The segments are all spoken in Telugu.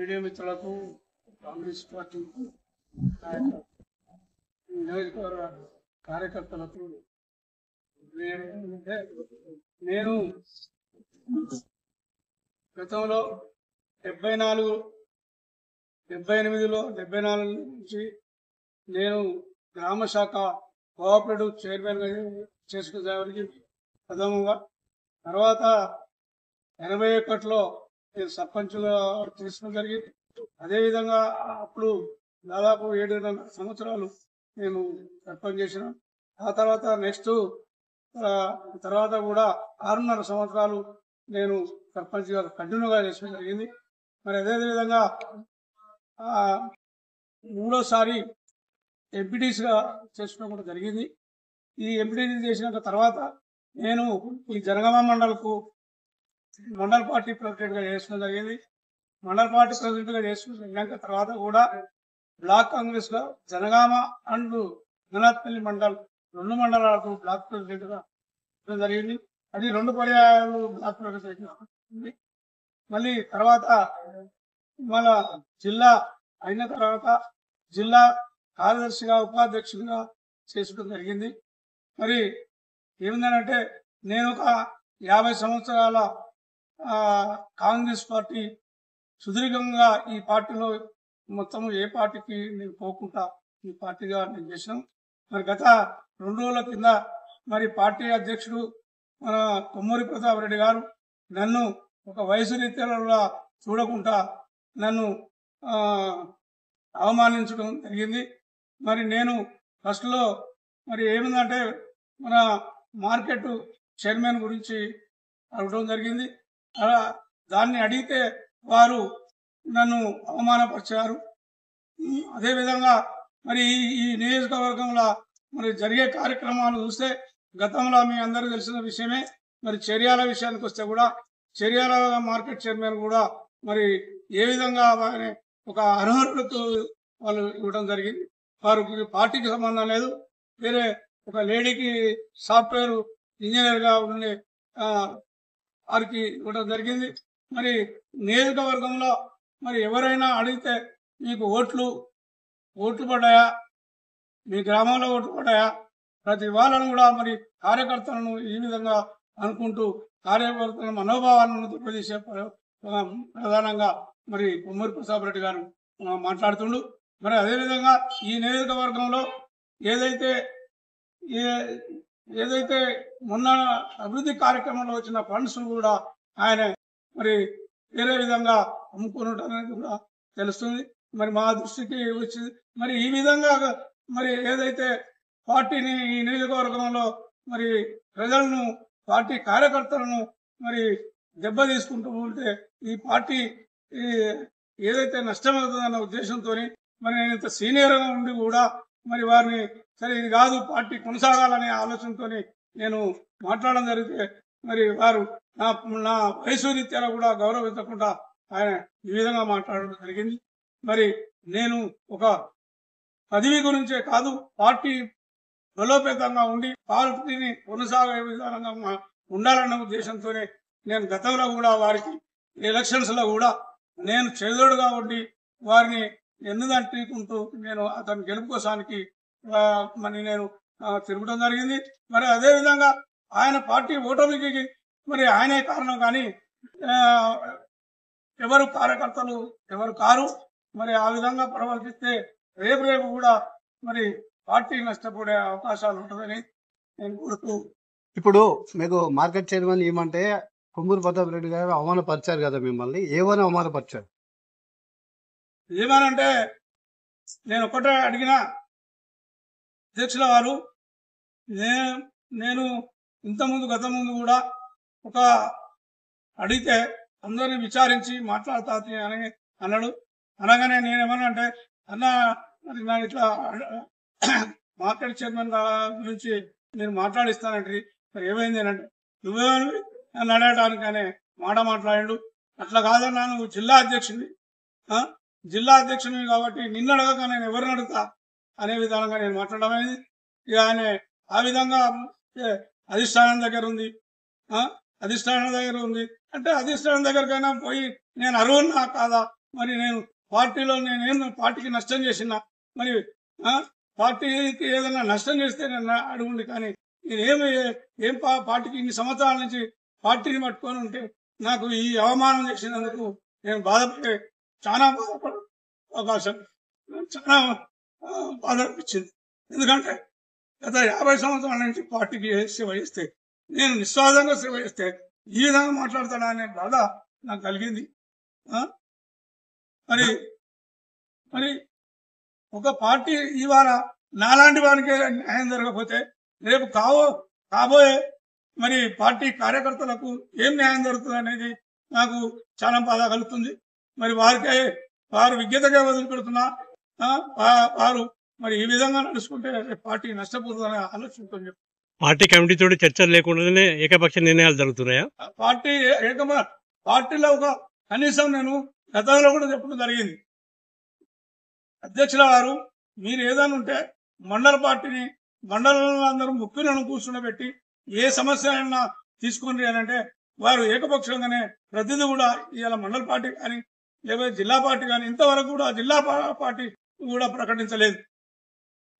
మీడియా మిత్రులకు కాంగ్రెస్ పార్టీ నియోజకవర్గ కార్యకర్తలకు నేను గతంలో 74 నుంచి నేను గ్రామ శాఖ కోఆపరేటివ్ చైర్మన్గా చేసుకునేవారికి ప్రథమంగా, తర్వాత 81లో నేను సర్పంచ్గా తీసుకోవడం జరిగింది. అదేవిధంగా అప్పుడు దాదాపు 7 సంవత్సరాలు నేను సర్పంచ్ చేసిన. ఆ తర్వాత నెక్స్ట్ తర్వాత కూడా 6.5 సంవత్సరాలు నేను సర్పంచ్గా కంటిన్యూగా చేసుకోవడం జరిగింది. మరి అదేవిధంగా మూడోసారి ఎంపీటీసీగా చేసుకోవడం కూడా జరిగింది. ఈ ఎంపీటీసీ చేసిన తర్వాత నేను ఈ జనగామ మండల్ పార్టీ ప్రెసిడెంట్గా చేసుకోవడం జరిగింది. మండల్ పార్టీ ప్రెసిడెంట్గా చేసుకున్నాక తర్వాత కూడా బ్లాక్ కాంగ్రెస్గా జనగామ అండ్ గణపల్లి మండల్ 2 మండలాలకు బ్లాక్ ప్రెసిడెంట్గా జరిగింది. అది 2 పర్యాయాలు బ్లాక్ ప్రెసిడెంట్. మళ్ళీ తర్వాత మన జిల్లా అయిన తర్వాత జిల్లా కార్యదర్శిగా ఉపాధ్యక్షుడిగా చేసుకోవడం జరిగింది. మరి ఏమిందంటే నేను ఒక 50 సంవత్సరాల కాంగ్రెస్ పార్టీ సుదీర్ఘంగా ఈ పార్టీలో మొత్తం ఏ పార్టీకి నేను పోకుండా ఈ పార్టీగా నేను చేసినాం. మరి గత 2 రోజుల కింద మరి పార్టీ అధ్యక్షుడు మన కొమ్మూరి ప్రతాప్ రెడ్డి గారు నన్ను ఒక వయసు రీత్యాలలో చూడకుండా నన్ను అవమానించడం జరిగింది. మరి నేను ఫస్ట్లో మరి ఏమిందంటే మన మార్కెట్ చైర్మన్ గురించి అడగడం జరిగింది. దాన్ని అడిగితే వారు నన్ను అవమానపరిచారు. అదేవిధంగా మరి ఈ నియోజకవర్గంలో మరి జరిగే కార్యక్రమాలు చూస్తే గతంలో మీ అందరికీ తెలిసిన విషయమే. మరి చర్యాల విషయానికి వస్తే కూడా చర్యాల మార్కెట్ చైర్మన్ కూడా మరి ఏ విధంగా ఒక అర్హులకు వాళ్ళు ఇవ్వడం జరిగింది. వారికి పార్టీకి సంబంధం లేదు, వేరే ఒక లేడీకి సాఫ్ట్వేర్ ఇంజనీర్గా ఉండే వారికి ఇవ్వడం జరిగింది. మరి నియోజకవర్గంలో మరి ఎవరైనా అడిగితే మీకు ఓట్లు పడ్డాయా, మీ గ్రామంలో ఓట్లు పడ్డాయా, ప్రతి వాళ్ళను కూడా మరి కార్యకర్తలను ఈ విధంగా అనుకుంటూ కార్యకర్తల మనోభావాలను దెబ్బతీసే ప్రధానంగా మరి కొమ్మూరి ప్రతాప్ రెడ్డి గారు మాట్లాడుతుండు. మరి అదేవిధంగా ఈ నియోజకవర్గంలో ఏదైతే మొన్న అభివృద్ధి కార్యక్రమంలో వచ్చిన ఫండ్స్ కూడా ఆయన మరి వేరే విధంగా అమ్ముకున్నట్టు కూడా తెలుస్తుంది. మరి మా దృష్టికి వచ్చింది. మరి ఈ విధంగా మరి ఏదైతే పార్టీని ఈ నియోజకవర్గంలో మరి ప్రజలను పార్టీ కార్యకర్తలను మరి దెబ్బ తీసుకుంటూ ఉంటే ఈ పార్టీ ఏదైతే నష్టమవుతుందన్న ఉద్దేశంతో మరి నేను ఇంత సీనియర్గా ఉండి కూడా మరి వారిని సరే ఇది కాదు పార్టీ కొనసాగాలనే ఆలోచనతో నేను మాట్లాడడం జరిగితే మరి వారు నా వయసు రీత్యాల కూడా గౌరవించకుండా ఆయన ఈ విధంగా మాట్లాడడం జరిగింది. మరి నేను ఒక పదవి గురించే కాదు, పార్టీ బలోపేతంగా ఉండి పార్టీని కొనసాగే విధానంగా ఉండాలన్న ఉద్దేశంతోనే నేను గతంలో కూడా వారికి ఎలక్షన్స్లో కూడా నేను చేదోడుగా ఉండి వారిని ఎన్నుదంటుకుంటూ నేను అతని గెలుపు కోసానికి మరి నేను తిరగడం జరిగింది. మరి అదేవిధంగా ఆయన పార్టీ ఓటమికి మరి ఆయనే కారణం, కానీ ఎవరు కార్యకర్తలు ఎవరు కారు. మరి ఆ విధంగా ప్రవర్తిస్తే రేపు కూడా మరి పార్టీ నష్టపోయే అవకాశాలు ఉంటుందని నేను కోరుతూ, ఇప్పుడు మీకు మార్కెట్ చైర్మన్ ఏమంటే కొమ్మూరి ప్రతాప్ రెడ్డి గారు అవమానపరిచారు కదా మిమ్మల్ని, ఏమని అవమానపరిచారు? ఏమనంటే నేను ఒకటే అడిగిన అధ్యక్షుల వారు, నేను గత ముందు కూడా ఒక అడిగితే అందరిని విచారించి మాట్లాడతా అని అన్నాడు. అనగానే నేనేమన్నా అంటే అన్న మరి నాకు ఇట్లా మార్కెట్ చైర్మన్ గురించి నేను మాట్లాడిస్తానంటే మరి ఏమైంది అంటే నువ్వేమని నన్ను అడగడానికనే మాట్లాడిండు. అట్లా కాదన్నా నువ్వు జిల్లా అధ్యక్షుని కాబట్టి నిన్ను అడగక నేను ఎవరిని అడుగుతా అనే విధానంగా నేను మాట్లాడమైంది. ఇక ఆయన ఆ విధంగా అధిష్టానం దగ్గర ఉంది అంటే అధిష్టానం దగ్గరికైనా పోయి నేను అర్హున్నా కాదా మరి నేను పార్టీలో నేనేం పార్టీకి నష్టం చేసిన మరి పార్టీకి ఏదైనా నష్టం చేస్తే నన్ను అడుగుండి, కానీ నేనేమి ఏం పార్టీకి ఇన్ని సంవత్సరాల నుంచి పార్టీని పట్టుకొని ఉంటే నాకు ఈ అవమానం చేసినందుకు నేను బాధపడే చాలా బాధపడే అవకాశం చాలా బాధ అనిపించింది. ఎందుకంటే గత 50 సంవత్సరాల నుంచి పార్టీకి సేవ చేస్తే, నేను నిస్వార్థంగా సేవ చేస్తే ఈ విధంగా మాట్లాడతాడా అనే బాధ నాకు కలిగింది. మరి మరి ఒక పార్టీ ఇవాళ నాలాంటి వారికి న్యాయం జరగకపోతే రేపు కాబోయే మరి పార్టీ కార్యకర్తలకు ఏం న్యాయం జరుగుతుంది అనేది నాకు చాలా బాధ కలుగుతుంది. మరి వారు విజ్ఞతగా వదిలిపెడుతున్నా వారు మరి ఈ విధంగా నడుచుకుంటే పార్టీ నష్టపోతుందనే ఆలోచనతో పార్టీ కమిటీతో చర్చలు లేకుండానే ఏకపక్ష నిర్ణయాలు జరుగుతున్నాయా? పార్టీలో ఒక కనీసం నేను గతంలో కూడా చెప్పడం జరిగింది. అధ్యక్షుల వారు మీరు ఏదైనా ఉంటే మండల పార్టీని మండలంలో అందరూ ముఖ్యులను కూర్చుండబెట్టి ఏ సమస్య అయినా తీసుకుని అని అంటే వారు ఏకపక్షంగానే ప్రతిదీ కూడా ఇవాళ మండల పార్టీ కానీ లేకపోతే జిల్లా పార్టీ కానీ ఇంతవరకు కూడా జిల్లా పార్టీ కూడా ప్రకటించలేదు.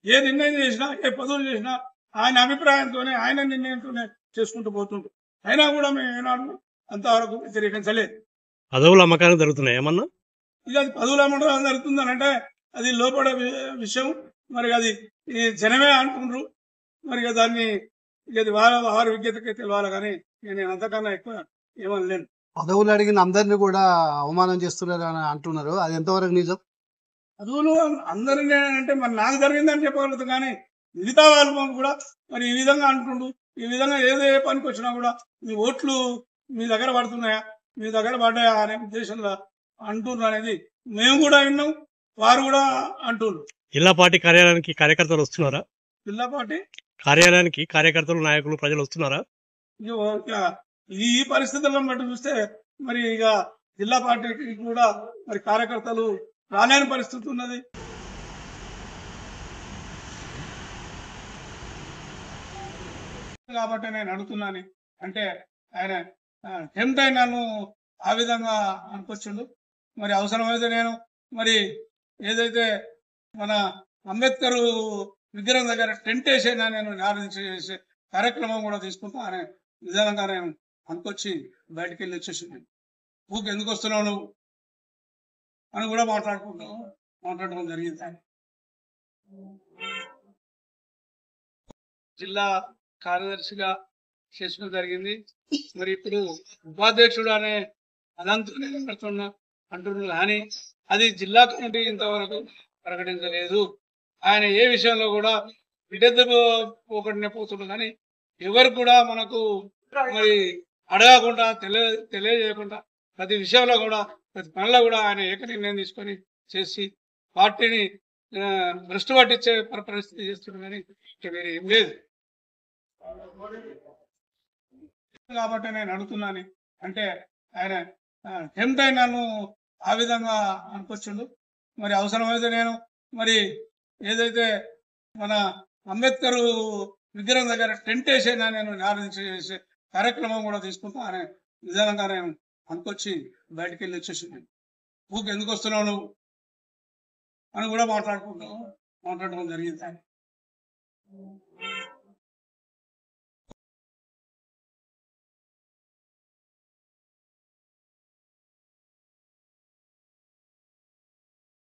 ఏ నిర్ణయం చేసినా ఏ పదవులు చేసినా ఆయన అభిప్రాయంతోనే ఆయన నిర్ణయంతోనే చేసుకుంటూ పోతుంటారు. అయినా కూడా మేము ఏనాడు అంతవరకు వ్యతిరేకించలేదు. పదవుల అమ్మకాలు జరుగుతున్నాయి ఏమన్నా? ఇక అది పదవుల అమ్మకం జరుగుతుందని అంటే అది లోపడే విషయం. మరి అది ఈ జనమే అంటుండ్రు. మరి దాన్ని ఇది వారి విజ్ఞతకే తెలియాలి, కానీ నేను అంతకన్నా ఎక్కువ ఏమనలేను. పదవులు అడిగిన అందరినీ కూడా అవమానం చేస్తున్నారు అని అంటున్నారు, అది ఎంతవరకు నిజం? పదవులు అందరినీ అంటే మరి నాకు జరిగిందని చెప్పగలుగుతాం, కానీ మిగతా వాళ్ళు కూడా మరి ఈ విధంగా అంటుండు. ఈ విధంగా ఏ పనికి వచ్చినా కూడా మీ ఓట్లు మీ దగ్గర పడుతున్నాయా, మీ దగ్గర పడ్డాయా అనే ఉద్దేశంలో అంటున్నారు అనేది మేము కూడా విన్నాం, వారు కూడా అంటున్నారు. జిల్లా పార్టీ కార్యాలయానికి కార్యకర్తలు వస్తున్నారా? జిల్లా పార్టీ కార్యాలయానికి కార్యకర్తలు, నాయకులు, ప్రజలు వస్తున్నారా? ఈ పరిస్థితులను బట్టి చూస్తే మరి ఇక జిల్లా పార్టీకి కూడా మరి కార్యకర్తలు రాలేని పరిస్థితి ఉన్నది. కాబట్టి నేను అడుగుతున్నాను, అంటే ఆయన టెంప్ట్ అయి నన్ను ఆ విధంగా అనుకొచ్చిండు. మరి అవసరమైతే నేను మరి ఏదైతే మన అంబేద్కర్ విగ్రహం దగ్గర టెంట్ వేసైనా నేను చేసే కార్యక్రమం కూడా తీసుకుంటా అనే విధానంగా నేను అనుకొచ్చి బయటకు వెళ్ళి వచ్చేసింది. ఊరికి ఎందుకు వస్తున్నావు నువ్వు అని కూడా మాట్లాడడం జరిగింది. జిల్లా కార్యదర్శిగా చేసుకోవడం జరిగింది. మరి ఇప్పుడు ఉపాధ్యక్షుడు అనే అదంతా అంటున్నారు, కానీ అది జిల్లా కమిటీ ఇంతవరకు ప్రకటించలేదు. ఆయన ఏ విషయంలో కూడా ఒకటినే పోతుండు, కానీ ఎవరు కూడా మనకు మరి అడగకుండా తెలియజేయకుండా ప్రతి విషయంలో కూడా ప్రతి పనిలో కూడా ఆయన ఏక నిర్ణయం తీసుకొని చేసి పార్టీని భ్రష్టు పట్టించే పరిస్థితి చేస్తున్నాడు, కానీ వేరే ఏం లేదు. కాబట్టి నేను అడుగుతున్నాను, అంటే ఆయన టెంప్ట్ అయి నన్ను ఆ విధంగా అనుకొచ్చిండు. మరి అవసరమైతే నేను మరి ఏదైతే మన అంబేద్కర్ విగ్రహం దగ్గర టెంట్ వేసైనా నేను చేసే కార్యక్రమం కూడా తీసుకుంటా అనే విధానంగా నేను అనుకొచ్చి బయటకు వెళ్ళి వచ్చేసింది. ఊరికి ఎందుకు వస్తున్నావు నువ్వు అని కూడా మాట్లాడడం జరిగింది.